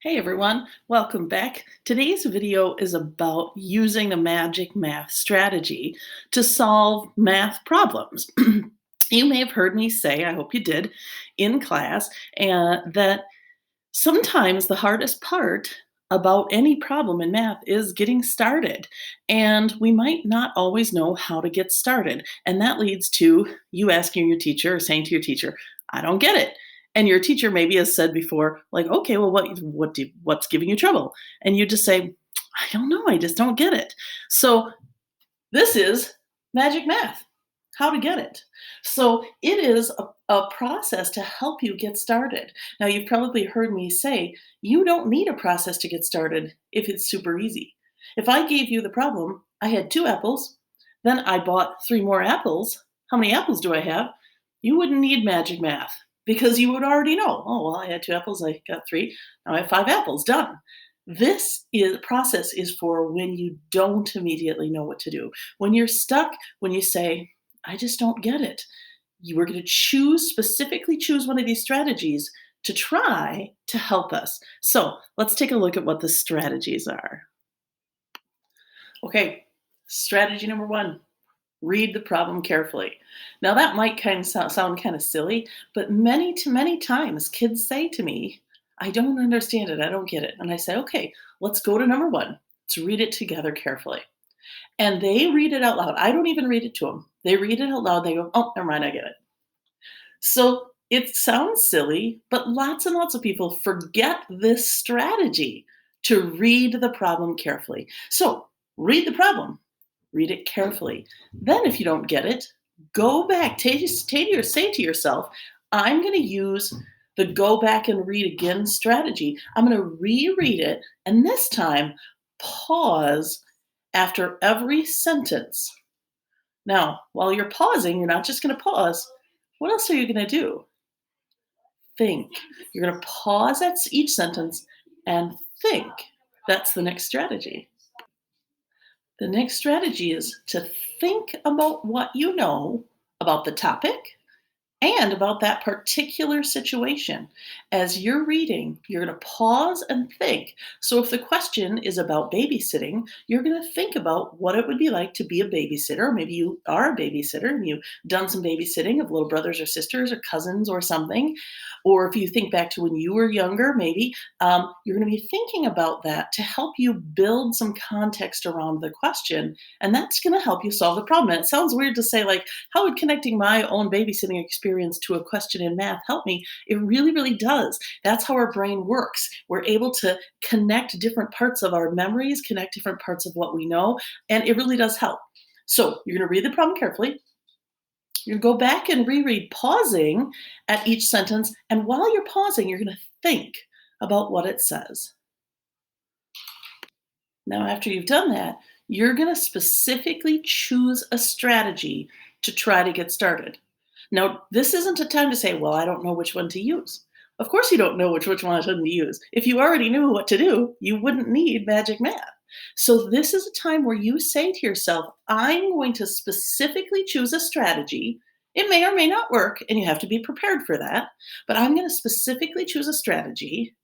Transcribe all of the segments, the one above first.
Hey everyone, welcome back. Today's video is about using the magic math strategy to solve math problems. You may have heard me say, I hope you did, in class, that sometimes the hardest part about any problem in math is getting started. And we might not always know how to get started. And that leads to you asking your teacher or saying to your teacher, I don't get it. And your teacher maybe has said before, like, okay, well, what's giving you trouble? And you just say, I don't know, I just don't get it. So this is magic math, how to get it. So it is a process to help you get started. Now, you've probably heard me say, you don't need a process to get started if it's super easy. If I gave you the problem, I had 2 apples, then I bought 3 more apples. How many apples do I have? You wouldn't need magic math because you would already know, oh, well, I had 2 apples, I got three, now I have 5 apples, done. This process is for when you don't immediately know what to do. When you're stuck, when you say, I just don't get it. You are going to specifically choose one of these strategies to try to help us. So let's take a look at what the strategies are. Okay, strategy number 1, read the problem carefully. Now that might kind of sound kind of silly, but many times kids say to me, I don't understand it, I don't get it. And I say, okay, let's go to number 1. Let's read it together carefully. And they read it out loud. I don't even read it to them. They read it out loud. They go, oh, never mind, I get it. So it sounds silly, but lots and lots of people forget this strategy to read the problem carefully. So read the problem, read it carefully. Then, if you don't get it, go back, say to yourself, I'm going to use the go back and read again strategy. I'm going to reread it, and this time, pause after every sentence. Now, while you're pausing, you're not just going to pause. What else are you going to do? Think. You're going to pause at each sentence and think. That's the next strategy. The next strategy is to think about what you know about the topic and about that particular situation. As you're reading, you're going to pause and think. So, if the question is about babysitting, you're going to think about what it would be like to be a babysitter. Maybe you are a babysitter and you've done some babysitting of little brothers or sisters or cousins or something. Or if you think back to when you were younger, maybe you're going to be thinking about that to help you build some context around the question. And that's going to help you solve the problem. And it sounds weird to say, like, how would connecting my own babysitting experience to a question in math help me? It really does. That's how our brain works. We're able to connect different parts of our memories, connect different parts of what we know, and it really does help. So you're going to read the problem carefully. You go back and reread, pausing at each sentence. And while you're pausing, you're going to think about what it says. Now, after you've done that, you're going to specifically choose a strategy to try to get started. Now, this isn't a time to say, well, I don't know which one to use. Of course, you don't know which one to use. If you already knew what to do, you wouldn't need magic math. So, this is a time where you say to yourself, I'm going to specifically choose a strategy. It may or may not work, and you have to be prepared for that. But I'm going to specifically choose a strategy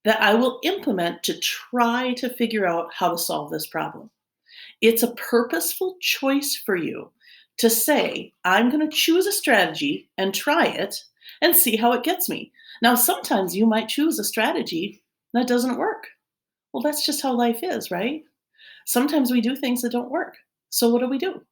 that I will implement to try to figure out how to solve this problem. It's a purposeful choice for you to say, I'm going to choose a strategy and try it and see how it gets me. Now, sometimes you might choose a strategy that doesn't work. Well, that's just how life is, right? Sometimes we do things that don't work. So what do?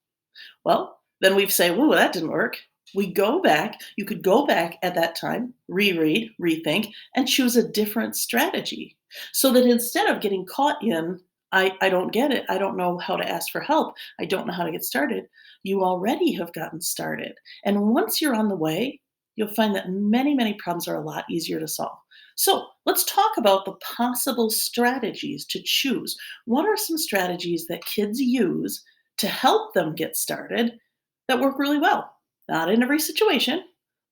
Well, then we say, whoa, that didn't work. We go back. You could go back at that time, reread, rethink, and choose a different strategy. So that instead of getting caught in, I don't get it, I don't know how to ask for help, I don't know how to get started, you already have gotten started. And once you're on the way, you'll find that many problems are a lot easier to solve. So let's talk about the possible strategies to choose. What are some strategies that kids use to help them get started that work really well? Not in every situation,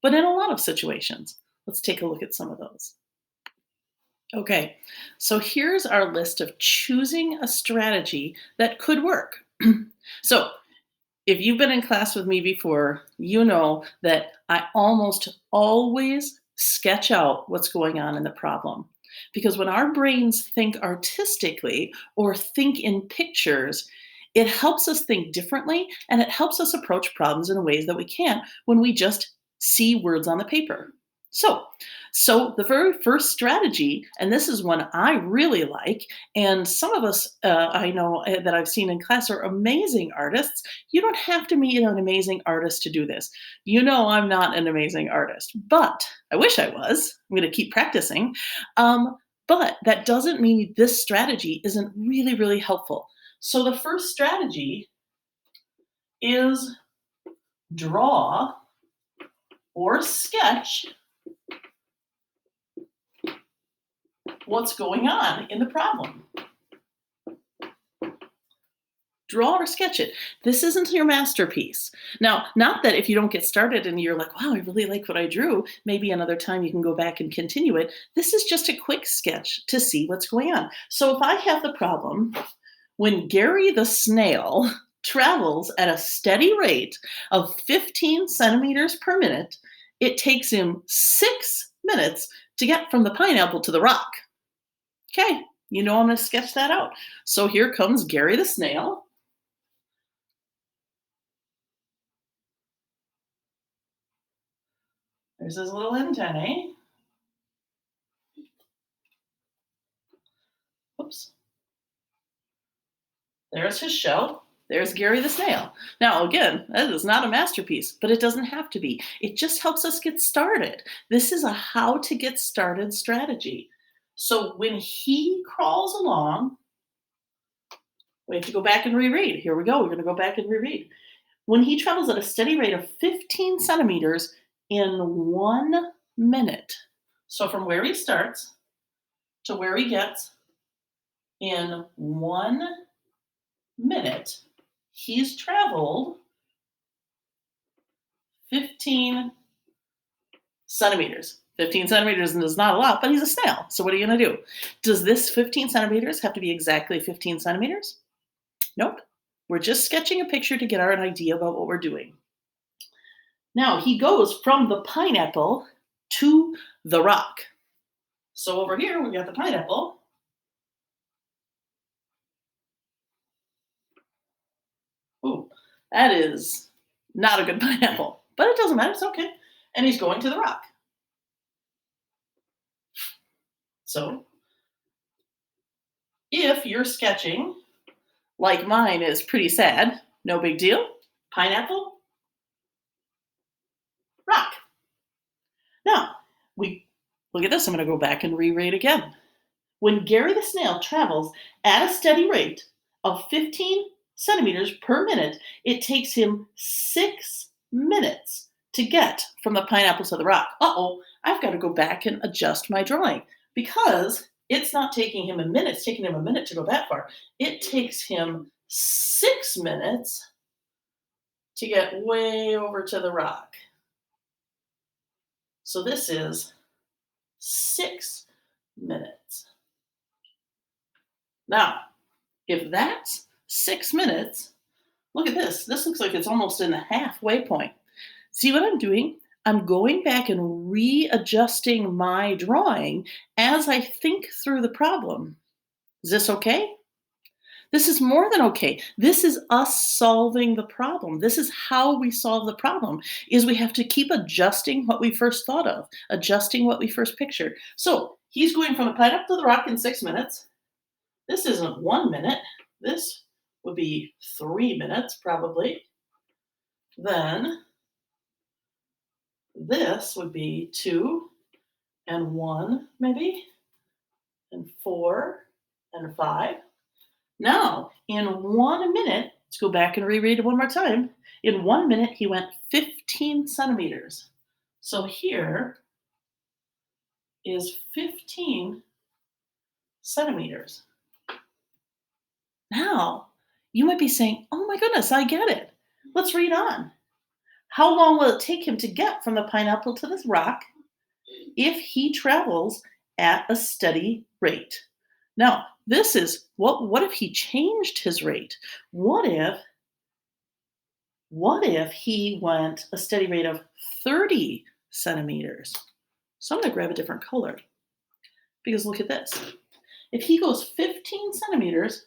but in a lot of situations. Let's take a look at some of those. Okay, so here's our list of choosing a strategy that could work. So, if you've been in class with me before, you know that I almost always sketch out what's going on in the problem Because when our brains think artistically or think in pictures, it helps us think differently and it helps us approach problems in ways that we can't when we just see words on the paper. So, so the very first strategy, and this is one I really like, and some of us I know that I've seen in class are amazing artists. You don't have to be an amazing artist to do this. You know, I'm not an amazing artist, but I wish I was. I'm going to keep practicing. Um, but that doesn't mean this strategy isn't really, really helpful. So the first strategy is draw or sketch what's going on in the problem. Draw or sketch it. This isn't your masterpiece. Now, not that if you don't get started and you're like, wow, I really like what I drew, maybe another time you can go back and continue it. This is just a quick sketch to see what's going on. So if I have the problem, when Gary the snail travels at a steady rate of 15 centimeters per minute, it takes him 6 minutes to get from the pineapple to the rock. Okay, you know I'm going to sketch that out. So here comes Gary the snail. There's his little antennae. Oops. There's his shell. There's Gary the snail. Now, again, that is not a masterpiece, but it doesn't have to be. It just helps us get started. This is a how to get started strategy. So when he crawls along, we have to go back and reread. Here we go. We're going to go back and reread. When he travels at a steady rate of 15 centimeters in 1 minute. So from where he starts to where he gets in 1 minute, he's traveled 15 centimeters. 15 centimeters is not a lot, but he's a snail. So what are you going to do? Does this 15 centimeters have to be exactly 15 centimeters? Nope. We're just sketching a picture to get our idea about what we're doing. Now he goes from the pineapple to the rock. So over here, we got the pineapple. Ooh, that is not a good pineapple, but it doesn't matter. It's okay. And he's going to the rock. So if you're sketching like mine is pretty sad, no big deal. Pineapple, rock. Now, we look at this. I'm going to go back and reread again. When Gary the snail travels at a steady rate of 15 centimeters per minute, it takes him 6 minutes to get from the pineapple to the rock. Uh-oh, I've got to go back and adjust my drawing because it's not taking him a minute. It's taking him a minute to go that far. It takes him 6 minutes to get way over to the rock. So this is 6 minutes. Now, if that's 6 minutes, look at this. This looks like it's almost in the halfway point. See what I'm doing? I'm going back and readjusting my drawing as I think through the problem. Is this okay? This is more than okay. This is us solving the problem. This is how we solve the problem, is we have to keep adjusting what we first thought of, adjusting what we first pictured. So he's going from the pineapple to the rock in 6 minutes. This isn't 1 minute. This would be 3 minutes probably. Then this would be 2 and 1 maybe, and 4 and 5. Now, in 1 minute, let's go back and reread it one more time. In 1 minute, he went 15 centimeters. So here is 15 centimeters. Now, you might be saying, oh my goodness, I get it. Let's read on. How long will it take him to get from the pineapple to this rock if he travels at a steady rate? Now, this is what if he changed his rate? What if he went a steady rate of 30 centimeters? So I'm going to grab a different color. Because look at this. If he goes 15 centimeters,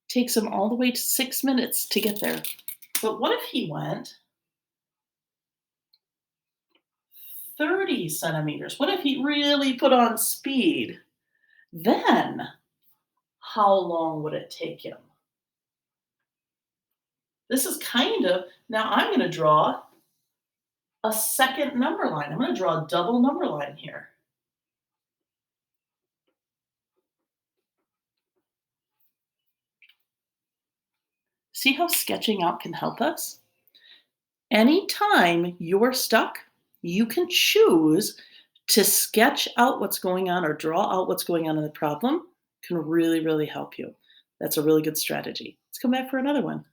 takes him all the way to 6 minutes to get there. But what if he went 30 centimeters? What if he really put on speed? Then how long would it take him? This is kind of, now I'm going to draw a second number line. I'm going to draw a double number line here. See how sketching out can help us? Anytime you're stuck, you can choose to sketch out what's going on or draw out what's going on in the problem. Can really, really help you. That's a really good strategy. Let's come back for another one.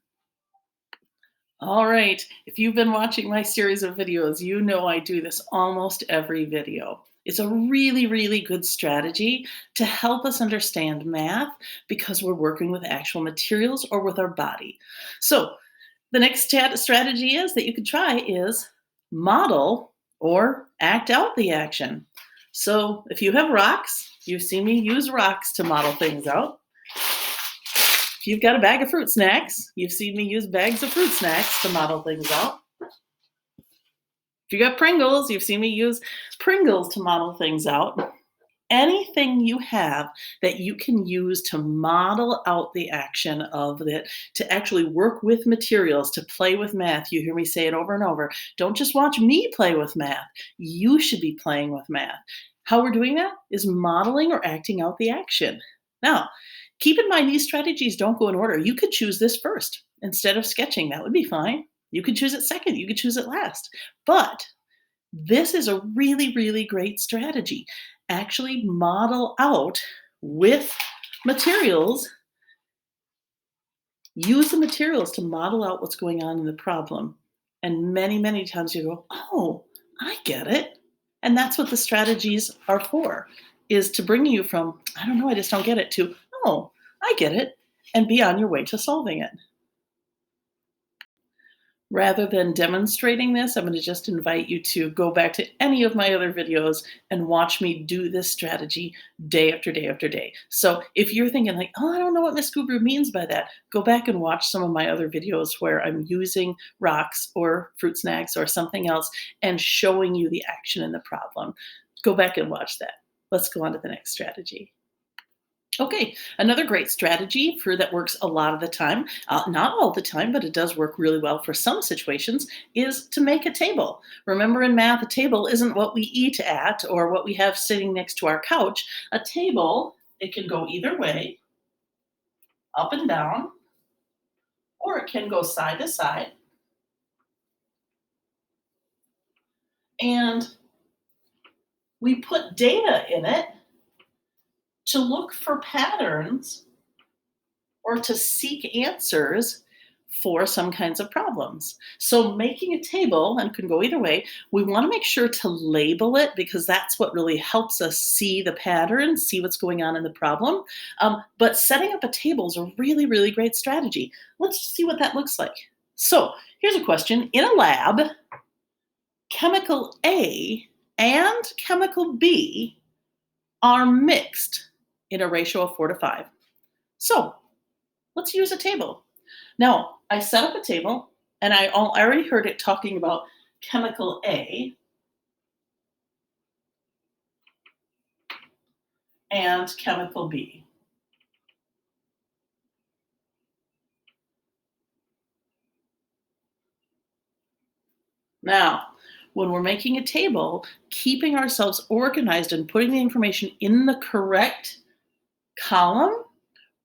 All right, if you've been watching my series of videos, you know I do this almost every video. It's a really, really good strategy to help us understand math because we're working with actual materials or with our body. So the next strategy is that you could try is model or act out the action. So if you have rocks, you've seen me use rocks to model things out. If you've got a bag of fruit snacks, you've seen me use bags of fruit snacks to model things out. If you got Pringles, you've seen me use Pringles to model things out. Anything you have that you can use to model out the action of it, to actually work with materials, to play with math. You hear me say it over and over. Don't just watch me play with math. You should be playing with math. How we're doing that is modeling or acting out the action. Now, keep in mind these strategies don't go in order. You could choose this first instead of sketching. That would be fine. You could choose it second. You could choose it last. But this is a really, really great strategy. Actually model out with materials. Use the materials to model out what's going on in the problem. And many, many times you go, oh, I get it. And that's what the strategies are for, is to bring you from, I don't know, I just don't get it, to, oh, I get it, and be on your way to solving it. Rather than demonstrating this, I'm going to just invite you to go back to any of my other videos and watch me do this strategy day after day after day. So if you're thinking like, oh, I don't know what Miss Gubru means by that, go back and watch some of my other videos where I'm using rocks or fruit snacks or something else and showing you the action in the problem. Go back and watch that. Let's go on to the next strategy. Okay, another great strategy for that works a lot of the time, not all the time, but it does work really well for some situations, is to make a table. Remember in math, a table isn't what we eat at or what we have sitting next to our couch. A table, it can go either way, up and down, or it can go side to side. And we put data in it to look for patterns or to seek answers for some kinds of problems. So making a table, and can go either way, we want to make sure to label it because that's what really helps us see the pattern, see what's going on in the problem. But setting up a table is a really, really great strategy. Let's see what that looks like. So here's a question. In a lab, chemical A and chemical B are mixed in a ratio of 4 to 5. So let's use a table. Now, I set up a table, and I already heard it talking about chemical A and chemical B. Now, when we're making a table, keeping ourselves organized and putting the information in the correct column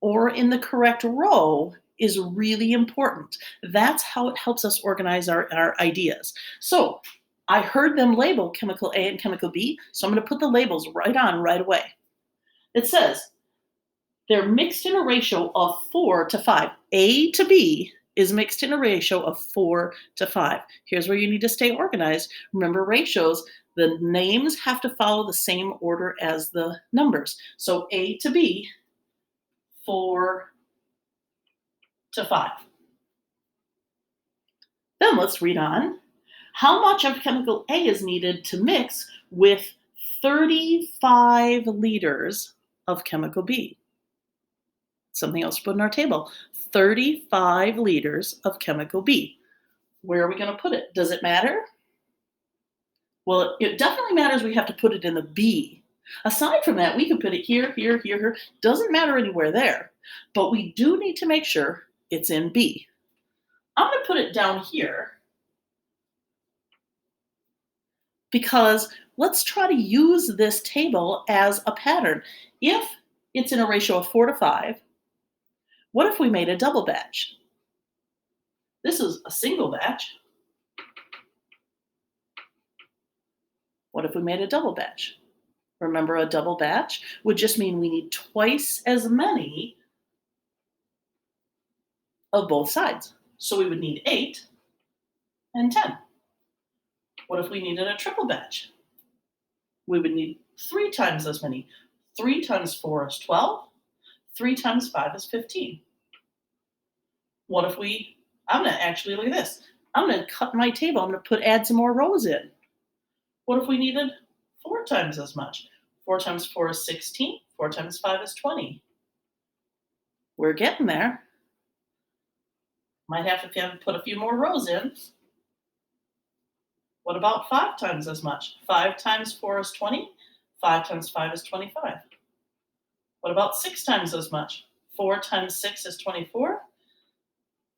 or in the correct row is really important. That's how it helps us organize our ideas. So I heard them label chemical A and chemical B, so I'm going to put the labels right on right away. It says they're mixed in a ratio of 4 to 5. A to B is mixed in a ratio of 4 to 5. Here's where you need to stay organized. Remember ratios, the names have to follow the same order as the numbers. So A to B, 4 to 5. Then let's read on. How much of chemical A is needed to mix with 35 liters of chemical B. Something else to put on our table. 35 liters of chemical B. Where are we going to put it? Does it matter? Well, it definitely matters we have to put it in the B. Aside from that, we can put it here, here, here, here. Doesn't matter anywhere there. But we do need to make sure it's in B. I'm going to put it down here because let's try to use this table as a pattern. If it's in a ratio of 4 to 5, what if we made a double batch? This is a single batch. What if we made a double batch? Remember, a double batch would just mean we need twice as many of both sides. So we would need 8 and 10. What if we needed a triple batch? We would need 3 times as many. 3 times 4 is 12. 3 times 5 is 15. What if I'm going to actually look at this. I'm going to cut my table. I'm going to add some more rows in. What if we needed 4 times as much? 4 times 4 is 16. 4 times 5 is 20. We're getting there. Might have to put a few more rows in. What about 5 times as much? 5 times 4 is 20. 5 times 5 is 25. What about 6 times as much? 4 times 6 is 24.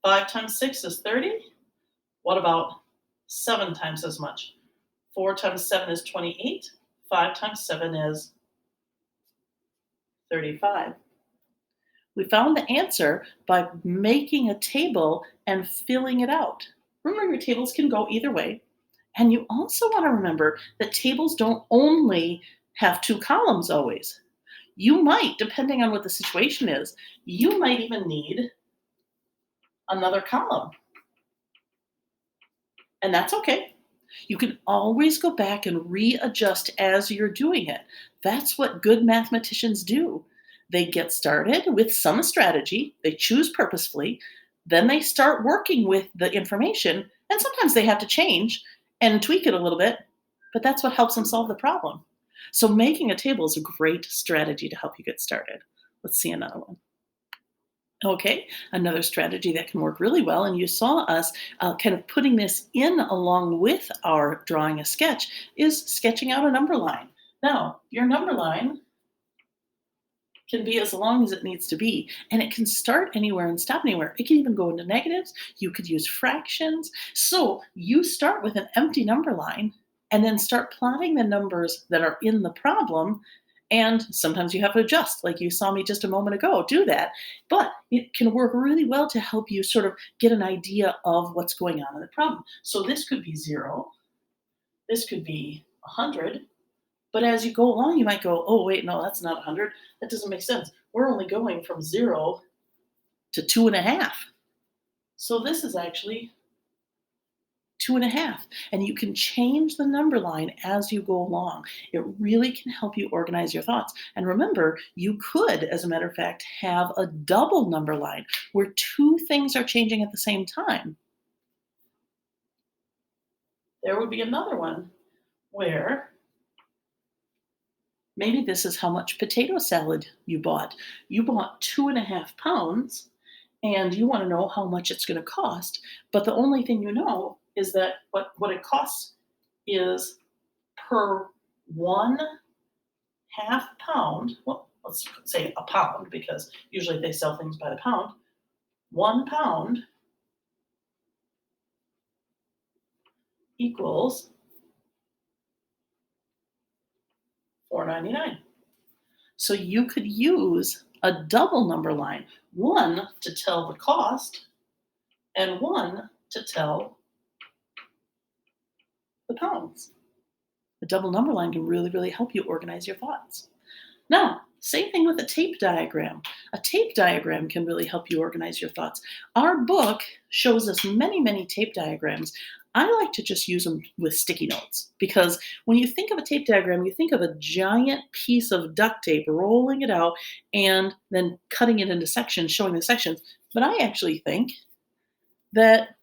5 times 6 is 30. What about 7 times as much? 4 times 7 is 28. 5 times 7 is 35. We found the answer by making a table and filling it out. Remember, your tables can go either way. And you also want to remember that tables don't only have 2 columns always. You might, depending on what the situation is, you might even need another column. And that's okay. You can always go back and readjust as you're doing it. That's what good mathematicians do. They get started with some strategy, they choose purposefully, then they start working with the information, and sometimes they have to change and tweak it a little bit, but that's what helps them solve the problem. So making a table is a great strategy to help you get started. Let's see another one. Okay, another strategy that can work really well, and you saw us kind of putting this in along with our drawing a sketch, is sketching out a number line. Now, your number line can be as long as it needs to be, and it can start anywhere and stop anywhere. It can even go into negatives. You could use fractions. So you start with an empty number line and then start plotting the numbers that are in the problem. And sometimes you have to adjust, like you saw me just a moment ago do that. But it can work really well to help you sort of get an idea of what's going on in the problem. So this could be 0. This could be 100. But as you go along, you might go, oh, wait, no, that's not 100. That doesn't make sense. We're only going from 0 to 2.5. So this is actually 2.5. And you can change the number line as you go along. It really can help you organize your thoughts. And remember, you could, as a matter of fact, have a double number line where 2 things are changing at the same time. There would be another one where maybe this is how much potato salad you bought. You bought 2.5 pounds and you want to know how much it's going to cost. But the only thing you know is that what it costs is per 1/2 pound. Well, let's say a pound because usually they sell things by the pound. 1 pound equals $4.99. So you could use a double number line, one to tell the cost and one to tell the pounds. The double number line can really, really help you organize your thoughts. Now, same thing with a tape diagram. A tape diagram can really help you organize your thoughts. Our book shows us many, many tape diagrams. I like to just use them with sticky notes because when you think of a tape diagram, you think of a giant piece of duct tape, rolling it out and then cutting it into sections, showing the sections. But I actually think that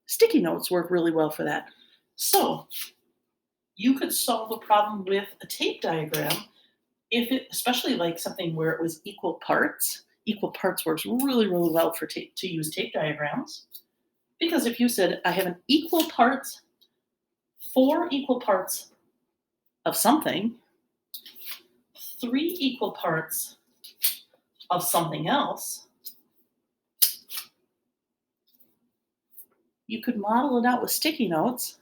sticky notes work really well for that. So You could solve a problem with a tape diagram if it, especially like something where it was equal parts. Equal parts works really, really well for to use tape diagrams. Because if you said, I have an equal parts, 4 equal parts of something, 3 equal parts of something else, you could model it out with sticky notes.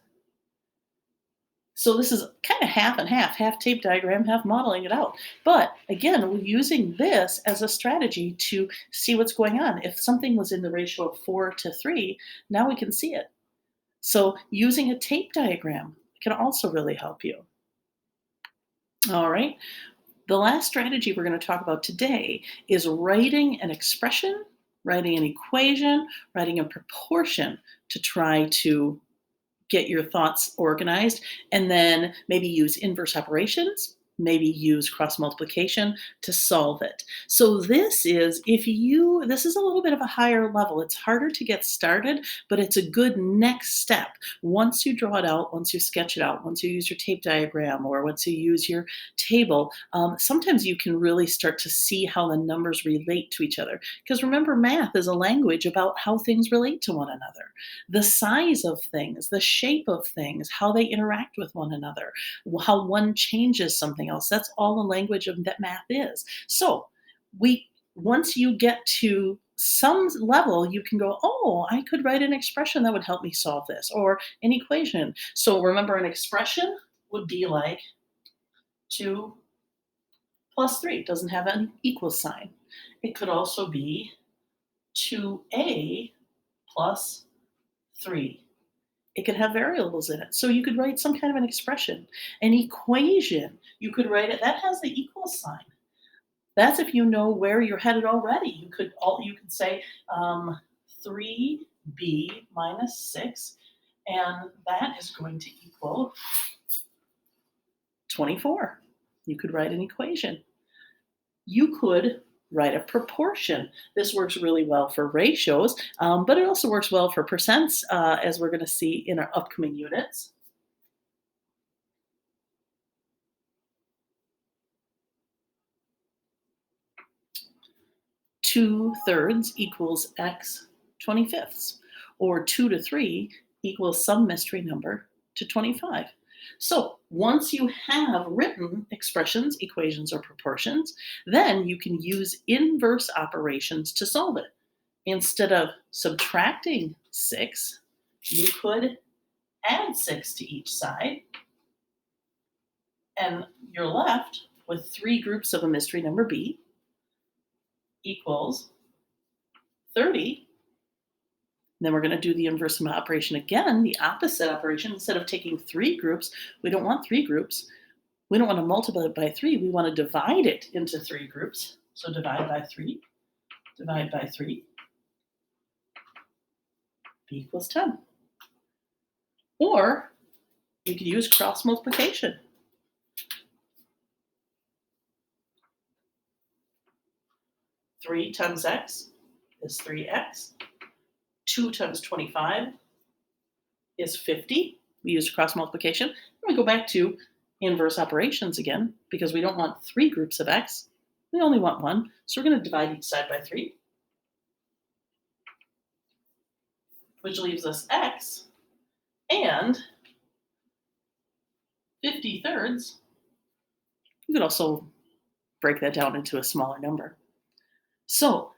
So this is kind of half and half tape diagram, half modeling it out. But again, we're using this as a strategy to see what's going on. If something was in the ratio of 4 to 3, now we can see it. So using a tape diagram can also really help you. All right. The last strategy we're going to talk about today is writing an expression, writing an equation, writing a proportion to try to get your thoughts organized, and then maybe use inverse operations, maybe use cross multiplication to solve it. So this is this is a little bit of a higher level. It's harder to get started, but it's a good next step. Once you draw it out, once you sketch it out, once you use your tape diagram, or once you use your table, sometimes you can really start to see how the numbers relate to each other. Because remember, math is a language about how things relate to one another. The size of things, the shape of things, how they interact with one another, how one changes something else. That's all the language of that math is. So once you get to some level, you can go, oh, I could write an expression that would help me solve this, or an equation. So remember, an expression would be like 2 plus 3. It doesn't have an equal sign. It could also be 2a plus 3. It can have variables in it. So you could write some kind of an expression. An equation, you could write it, that has the equal sign. That's if you know where you're headed already. You could say 3b minus 6, and that is going to equal 24. You could write an equation. You could write a proportion. This works really well for ratios, but it also works well for percents, as we're going to see in our upcoming units. Two-thirds equals x 25ths, or 2 to 3 equals some mystery number to 25. So once you have written expressions, equations, or proportions, then you can use inverse operations to solve it. Instead of subtracting 6, you could add 6 to each side, and you're left with 3 groups of a mystery number b equals 30. Then we're going to do the inverse operation again, the opposite operation. Instead of taking 3 groups, we don't want 3 groups. We don't want to multiply it by 3. We want to divide it into 3 groups. So divide by 3, divide by 3, b equals 10. Or you could use cross multiplication. 3 times x is 3x. 2 times 25 is 50. We use cross multiplication. And we go back to inverse operations again, because we don't want 3 groups of x. We only want 1. So we're going to divide each side by 3, which leaves us x, and 50 thirds. You could also break that down into a smaller number. So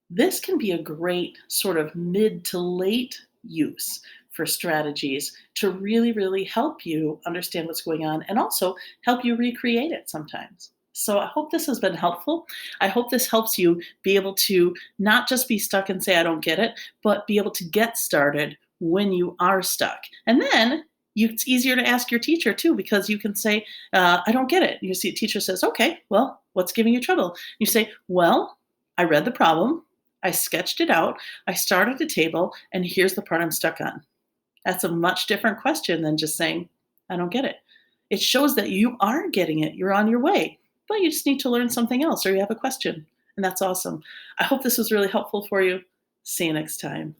this can be a great sort of mid to late use for strategies to really, really help you understand what's going on, and also help you recreate it sometimes. So I hope this has been helpful. I hope this helps you be able to not just be stuck and say, I don't get it, but be able to get started when you are stuck. And then it's easier to ask your teacher too, because you can say, I don't get it. You see, a teacher says, okay, well, what's giving you trouble? You say, well, I read the problem, I sketched it out, I started the table, and here's the part I'm stuck on. That's a much different question than just saying, I don't get it. It shows that you are getting it, you're on your way, but you just need to learn something else, or you have a question, and that's awesome. I hope this was really helpful for you. See you next time.